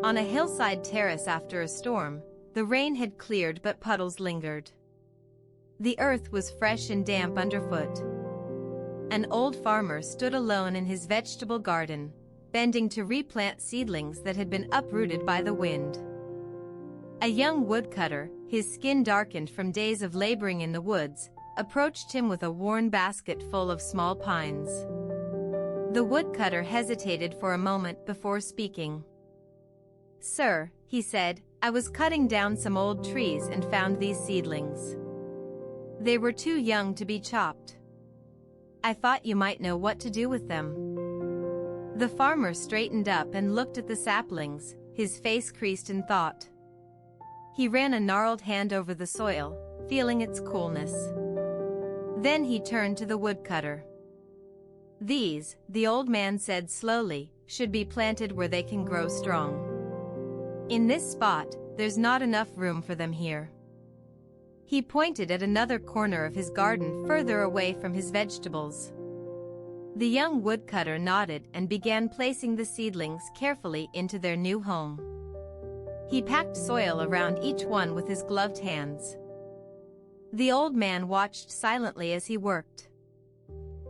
On a hillside terrace after a storm, the rain had cleared but puddles lingered. The earth was fresh and damp underfoot. An old farmer stood alone in his vegetable garden, bending to replant seedlings that had been uprooted by the wind. A young woodcutter, his skin darkened from days of laboring in the woods, approached him with a worn basket full of small pines. The woodcutter hesitated for a moment before speaking. "Sir," he said, "I was cutting down some old trees and found these seedlings. They were too young to be chopped. I thought you might know what to do with them." The farmer straightened up and looked at the saplings, his face creased in thought. He ran a gnarled hand over the soil, feeling its coolness. Then he turned to the woodcutter. "These," the old man said slowly, "should be planted where they can grow strong. In this spot, there's not enough room for them here." He pointed at another corner of his garden further away from his vegetables. The young woodcutter nodded and began placing the seedlings carefully into their new home. He packed soil around each one with his gloved hands. The old man watched silently as he worked.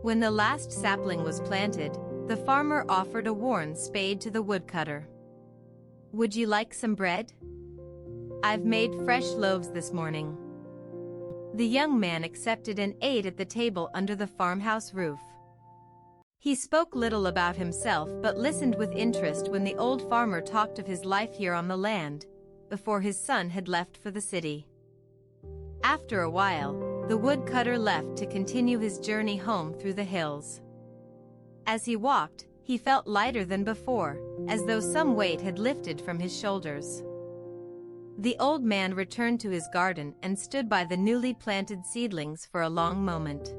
When the last sapling was planted, the farmer offered a worn spade to the woodcutter. "Would you like some bread? I've made fresh loaves this morning." The young man accepted and ate at the table under the farmhouse roof. He spoke little about himself but listened with interest when the old farmer talked of his life here on the land, before his son had left for the city. After a while, the woodcutter left to continue his journey home through the hills. As he walked, he felt lighter than before, as though some weight had lifted from his shoulders. The old man returned to his garden and stood by the newly planted seedlings for a long moment.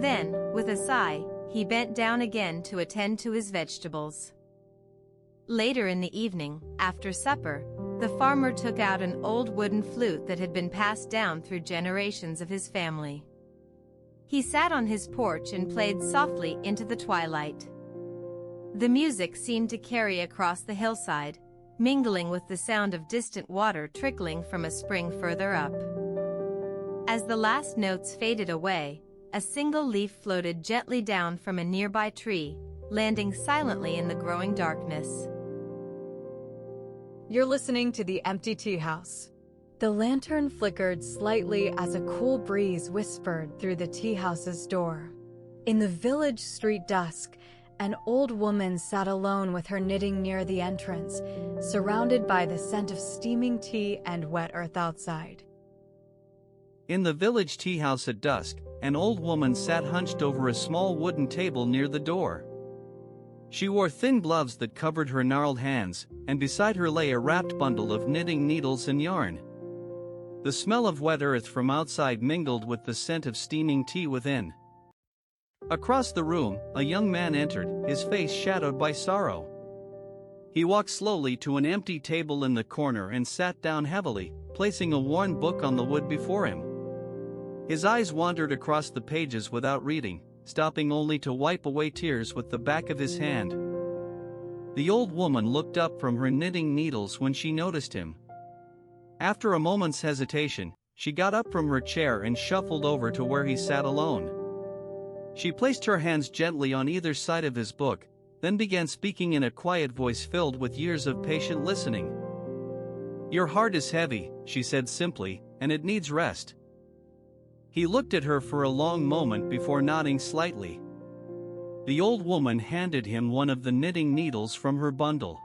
Then, with a sigh, he bent down again to attend to his vegetables. Later in the evening, after supper, the farmer took out an old wooden flute that had been passed down through generations of his family. He sat on his porch and played softly into the twilight. The music seemed to carry across the hillside, mingling with the sound of distant water trickling from a spring further up. As the last notes faded away, a single leaf floated gently down from a nearby tree, landing silently in the growing darkness. You're listening to the Empty Teahouse. The lantern flickered slightly as a cool breeze whispered through the teahouse's door. In the village street dusk, an old woman sat alone with her knitting near the entrance, surrounded by the scent of steaming tea and wet earth outside. In the village tea house at dusk, an old woman sat hunched over a small wooden table near the door. She wore thin gloves that covered her gnarled hands, and beside her lay a wrapped bundle of knitting needles and yarn. The smell of wet earth from outside mingled with the scent of steaming tea within. Across the room, a young man entered, his face shadowed by sorrow. He walked slowly to an empty table in the corner and sat down heavily, placing a worn book on the wood before him. His eyes wandered across the pages without reading, stopping only to wipe away tears with the back of his hand. The old woman looked up from her knitting needles when she noticed him. After a moment's hesitation, she got up from her chair and shuffled over to where he sat alone. She placed her hands gently on either side of his book, then began speaking in a quiet voice filled with years of patient listening. "Your heart is heavy," she said simply, "and it needs rest." He looked at her for a long moment before nodding slightly. The old woman handed him one of the knitting needles from her bundle.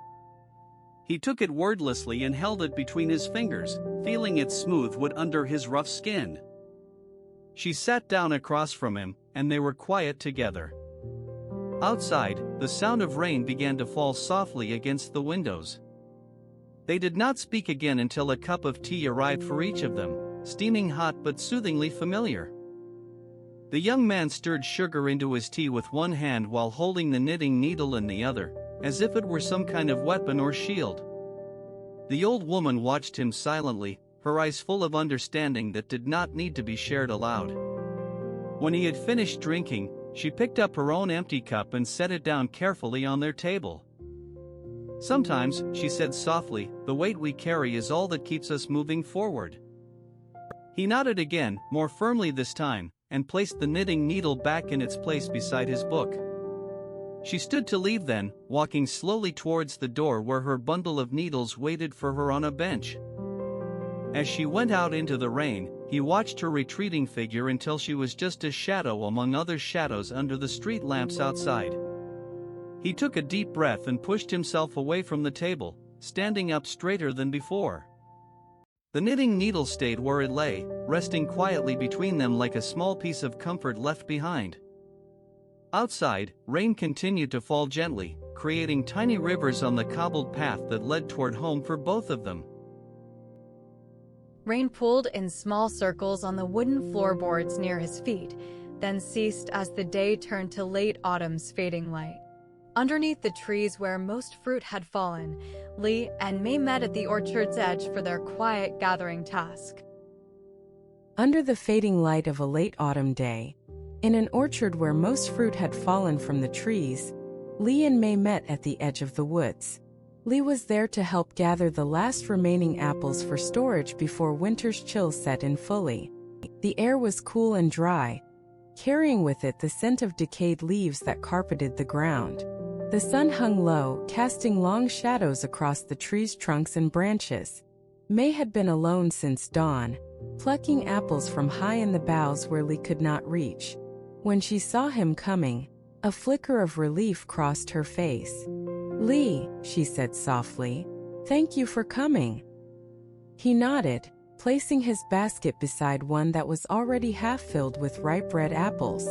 He took it wordlessly and held it between his fingers, feeling its smooth wood under his rough skin. She sat down across from him, and they were quiet together. Outside, the sound of rain began to fall softly against the windows. They did not speak again until a cup of tea arrived for each of them, steaming hot but soothingly familiar. The young man stirred sugar into his tea with one hand while holding the knitting needle in the other, as if it were some kind of weapon or shield. The old woman watched him silently, her eyes full of understanding that did not need to be shared aloud. When he had finished drinking, she picked up her own empty cup and set it down carefully on their table. Sometimes, she said softly, the weight we carry is all that keeps us moving forward. He nodded again, more firmly this time, and placed the knitting needle back in its place beside his book. She stood to leave then, walking slowly towards the door where her bundle of needles waited for her on a bench. As she went out into the rain, he watched her retreating figure until she was just a shadow among other shadows under the street lamps outside. He took a deep breath and pushed himself away from the table, standing up straighter than before. The knitting needle stayed where it lay, resting quietly between them like a small piece of comfort left behind. Outside, rain continued to fall gently, creating tiny rivers on the cobbled path that led toward home for both of them. Rain pooled in small circles on the wooden floorboards near his feet, then ceased as the day turned to late autumn's fading light. Underneath the trees where most fruit had fallen, Lee and May met at the orchard's edge for their quiet gathering task. Under the fading light of a late autumn day, in an orchard where most fruit had fallen from the trees, Lee and May met at the edge of the woods. Lee was there to help gather the last remaining apples for storage before winter's chill set in fully. The air was cool and dry, carrying with it the scent of decayed leaves that carpeted the ground. The sun hung low, casting long shadows across the trees' trunks and branches. May had been alone since dawn, plucking apples from high in the boughs where Lee could not reach. When she saw him coming, a flicker of relief crossed her face. "Lee," she said softly, "thank you for coming." He nodded, placing his basket beside one that was already half filled with ripe red apples.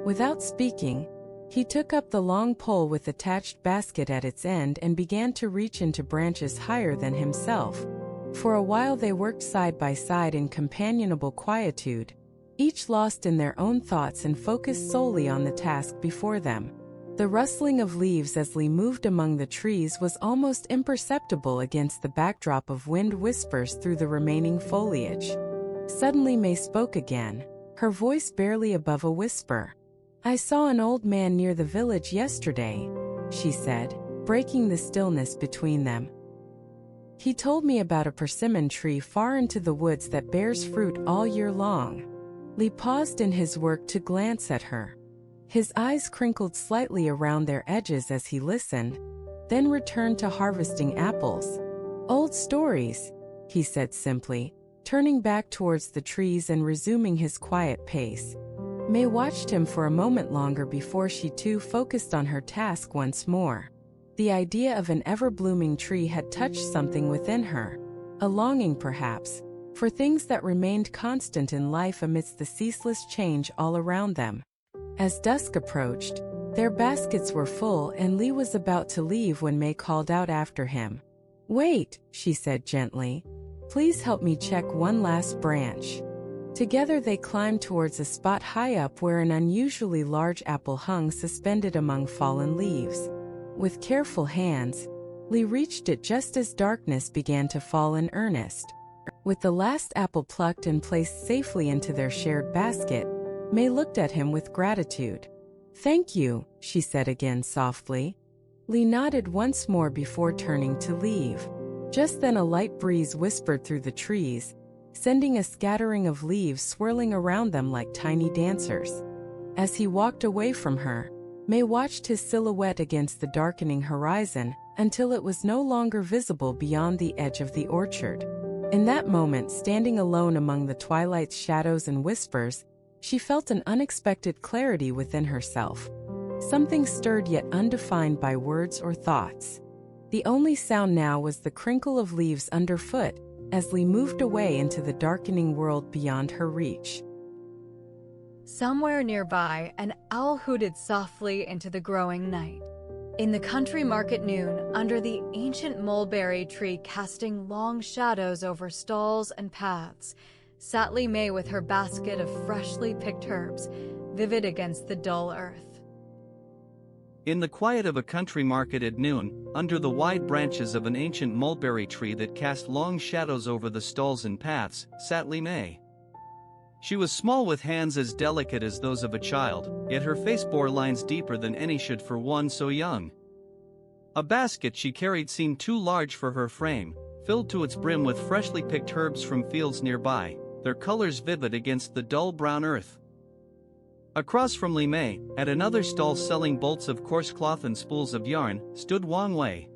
Without speaking, he took up the long pole with attached basket at its end and began to reach into branches higher than himself. For a while they worked side by side in companionable quietude, each lost in their own thoughts and focused solely on the task before them. The rustling of leaves as Lee moved among the trees was almost imperceptible against the backdrop of wind whispers through the remaining foliage. Suddenly May spoke again, her voice barely above a whisper. "I saw an old man near the village yesterday," she said, breaking the stillness between them. "He told me about a persimmon tree far into the woods that bears fruit all year long." Lee paused in his work to glance at her. His eyes crinkled slightly around their edges as he listened, then returned to harvesting apples. "Old stories," he said simply, turning back towards the trees and resuming his quiet pace. May watched him for a moment longer before she too focused on her task once more. The idea of an ever-blooming tree had touched something within her, a longing perhaps, for things that remained constant in life amidst the ceaseless change all around them. As dusk approached, their baskets were full and Lee was about to leave when May called out after him. "Wait," she said gently. "Please help me check one last branch." Together they climbed towards a spot high up where an unusually large apple hung suspended among fallen leaves. With careful hands, Lee reached it just as darkness began to fall in earnest. With the last apple plucked and placed safely into their shared basket, May looked at him with gratitude. "Thank you," she said again softly. Lee nodded once more before turning to leave. Just then a light breeze whispered through the trees, sending a scattering of leaves swirling around them like tiny dancers. As he walked away from her, May watched his silhouette against the darkening horizon until it was no longer visible beyond the edge of the orchard. In that moment, standing alone among the twilight's shadows and whispers, she felt an unexpected clarity within herself. Something stirred yet undefined by words or thoughts. The only sound now was the crinkle of leaves underfoot as Lee moved away into the darkening world beyond her reach. Somewhere nearby, an owl hooted softly into the growing night. In the country market noon, under the ancient mulberry tree casting long shadows over stalls and paths, sat Lee May with her basket of freshly picked herbs, vivid against the dull earth. In the quiet of a country market at noon, under the wide branches of an ancient mulberry tree that cast long shadows over the stalls and paths, sat Lee May. She was small with hands as delicate as those of a child, yet her face bore lines deeper than any should for one so young. A basket she carried seemed too large for her frame, filled to its brim with freshly picked herbs from fields nearby, their colors vivid against the dull brown earth. Across from Li Mei, at another stall selling bolts of coarse cloth and spools of yarn, stood Wang Wei.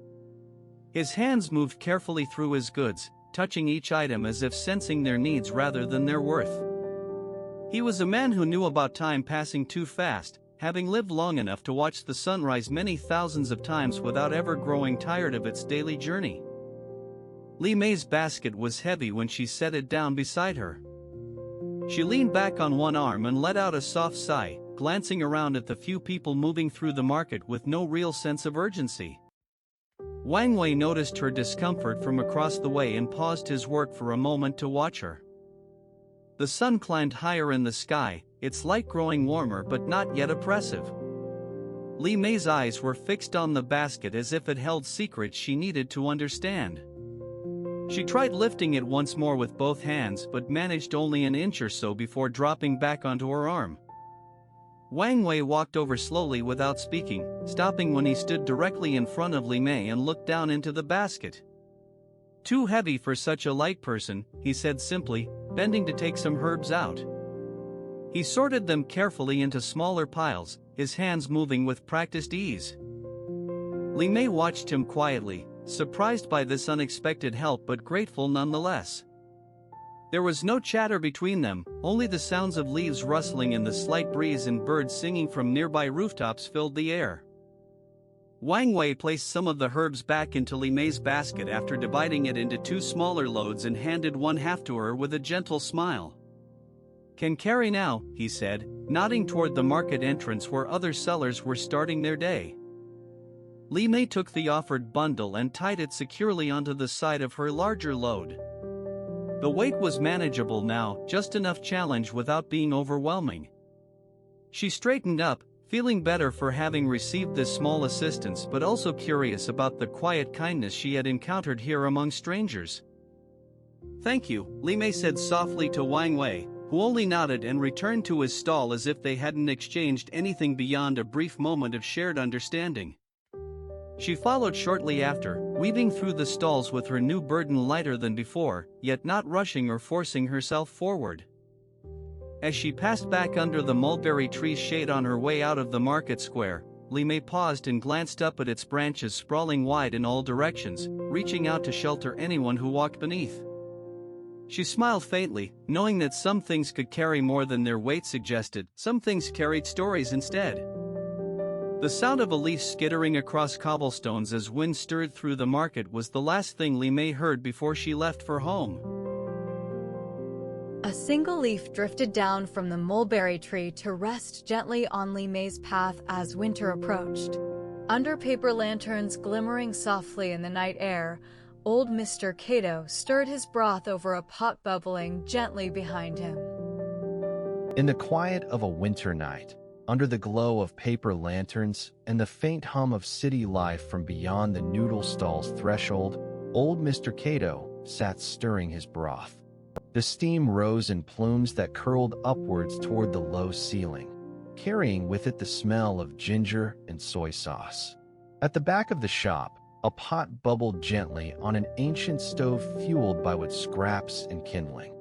His hands moved carefully through his goods, touching each item as if sensing their needs rather than their worth. He was a man who knew about time passing too fast, having lived long enough to watch the sun rise many thousands of times without ever growing tired of its daily journey. Li Mei's basket was heavy when she set it down beside her. She leaned back on one arm and let out a soft sigh, glancing around at the few people moving through the market with no real sense of urgency. Wang Wei noticed her discomfort from across the way and paused his work for a moment to watch her. The sun climbed higher in the sky, its light growing warmer but not yet oppressive. Li Mei's eyes were fixed on the basket as if it held secrets she needed to understand. She tried lifting it once more with both hands but managed only an inch or so before dropping back onto her arm. Wang Wei walked over slowly without speaking, stopping when he stood directly in front of Li Mei and looked down into the basket. "Too heavy for such a light person," he said simply, bending to take some herbs out. He sorted them carefully into smaller piles, his hands moving with practiced ease. Li Mei watched him quietly, surprised by this unexpected help but grateful nonetheless. There was no chatter between them, only the sounds of leaves rustling in the slight breeze and birds singing from nearby rooftops filled the air. Wang Wei placed some of the herbs back into Li Mei's basket after dividing it into two smaller loads and handed one half to her with a gentle smile. "Can carry now," he said, nodding toward the market entrance where other sellers were starting their day. Li Mei took the offered bundle and tied it securely onto the side of her larger load. The weight was manageable now, just enough challenge without being overwhelming. She straightened up, feeling better for having received this small assistance but also curious about the quiet kindness she had encountered here among strangers. "Thank you," Li Mei said softly to Wang Wei, who only nodded and returned to his stall as if they hadn't exchanged anything beyond a brief moment of shared understanding. She followed shortly after, weaving through the stalls with her new burden lighter than before, yet not rushing or forcing herself forward. As she passed back under the mulberry tree's shade on her way out of the market square, Li Mei paused and glanced up at its branches sprawling wide in all directions, reaching out to shelter anyone who walked beneath. She smiled faintly, knowing that some things could carry more than their weight suggested, some things carried stories instead. The sound of a leaf skittering across cobblestones as wind stirred through the market was the last thing Li Mei heard before she left for home. A single leaf drifted down from the mulberry tree to rest gently on Li Mei's path as winter approached. Under paper lanterns glimmering softly in the night air, old Mr. Cato stirred his broth over a pot bubbling gently behind him. In the quiet of a winter night, under the glow of paper lanterns and the faint hum of city life from beyond the noodle stall's threshold, old Mr. Cato sat stirring his broth. The steam rose in plumes that curled upwards toward the low ceiling, carrying with it the smell of ginger and soy sauce. At the back of the shop, a pot bubbled gently on an ancient stove fueled by wood scraps and kindling.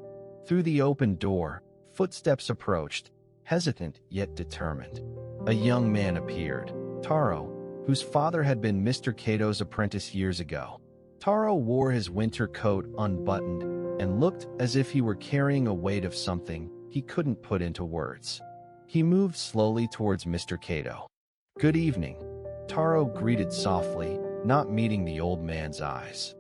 Through the open door, footsteps approached, hesitant yet determined. A young man appeared, Taro, whose father had been Mr. Cato's apprentice years ago. Taro wore his winter coat unbuttoned and looked as if he were carrying a weight of something he couldn't put into words. He moved slowly towards Mr. Cato. "Good evening," Taro greeted softly, not meeting the old man's eyes.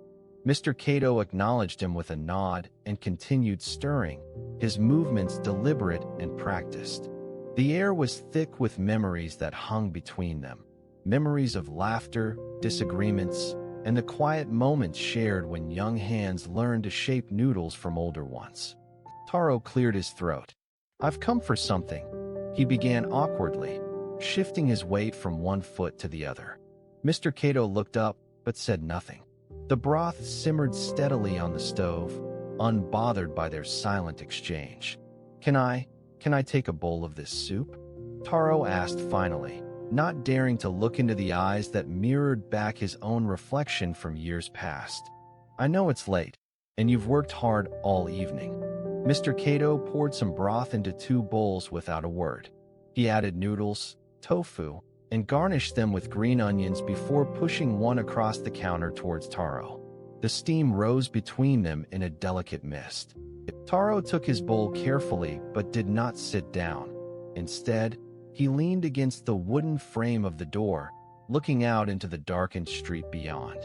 Mr. Cato acknowledged him with a nod and continued stirring, his movements deliberate and practiced. The air was thick with memories that hung between them, memories of laughter, disagreements, and the quiet moments shared when young hands learned to shape noodles from older ones. Taro cleared his throat. "I've come for something," he began awkwardly, shifting his weight from one foot to the other. Mr. Cato looked up, but said nothing. The broth simmered steadily on the stove, unbothered by their silent exchange. Can I take a bowl of this soup?" Taro asked finally, not daring to look into the eyes that mirrored back his own reflection from years past. "I know it's late, and you've worked hard all evening." Mr. Cato poured some broth into 2 bowls without a word. He added noodles, tofu, and garnished them with green onions before pushing one across the counter towards Taro. The steam rose between them in a delicate mist. Taro took his bowl carefully but did not sit down. Instead, he leaned against the wooden frame of the door, looking out into the darkened street beyond.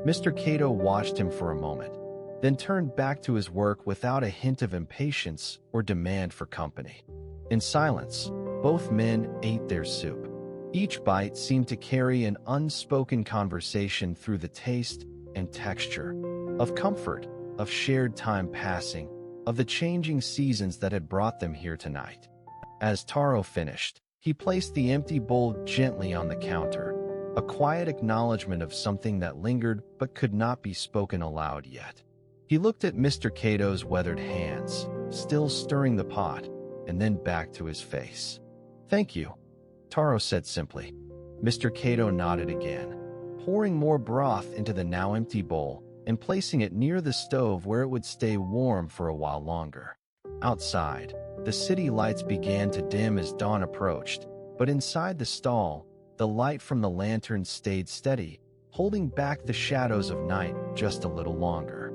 Mr. Cato watched him for a moment, then turned back to his work without a hint of impatience or demand for company. In silence, both men ate their soup. Each bite seemed to carry an unspoken conversation through the taste and texture, of comfort, of shared time passing, of the changing seasons that had brought them here tonight. As Taro finished, he placed the empty bowl gently on the counter, a quiet acknowledgement of something that lingered but could not be spoken aloud yet. He looked at Mr. Cato's weathered hands, still stirring the pot, and then back to his face. "Thank you," Taro said simply. Mr. Cato nodded again, pouring more broth into the now empty bowl and placing it near the stove where it would stay warm for a while longer. Outside, the city lights began to dim as dawn approached, but inside the stall, the light from the lanterns stayed steady, holding back the shadows of night just a little longer.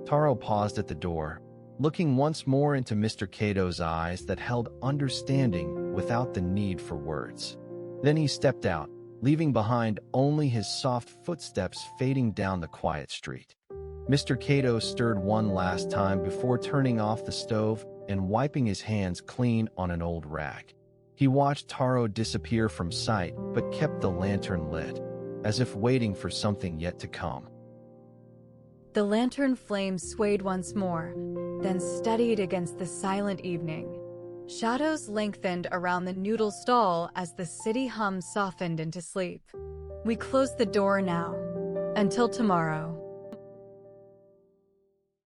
Taro paused at the door, looking once more into Mr. Cato's eyes that held understanding without the need for words. Then he stepped out, leaving behind only his soft footsteps fading down the quiet street. Mr. Cato stirred one last time before turning off the stove and wiping his hands clean on an old rag. He watched Taro disappear from sight but kept the lantern lit, as if waiting for something yet to come. The lantern flame swayed once more, then steadied against the silent evening. Shadows lengthened around the noodle stall as the city hum softened into sleep. We close the door now. Until tomorrow.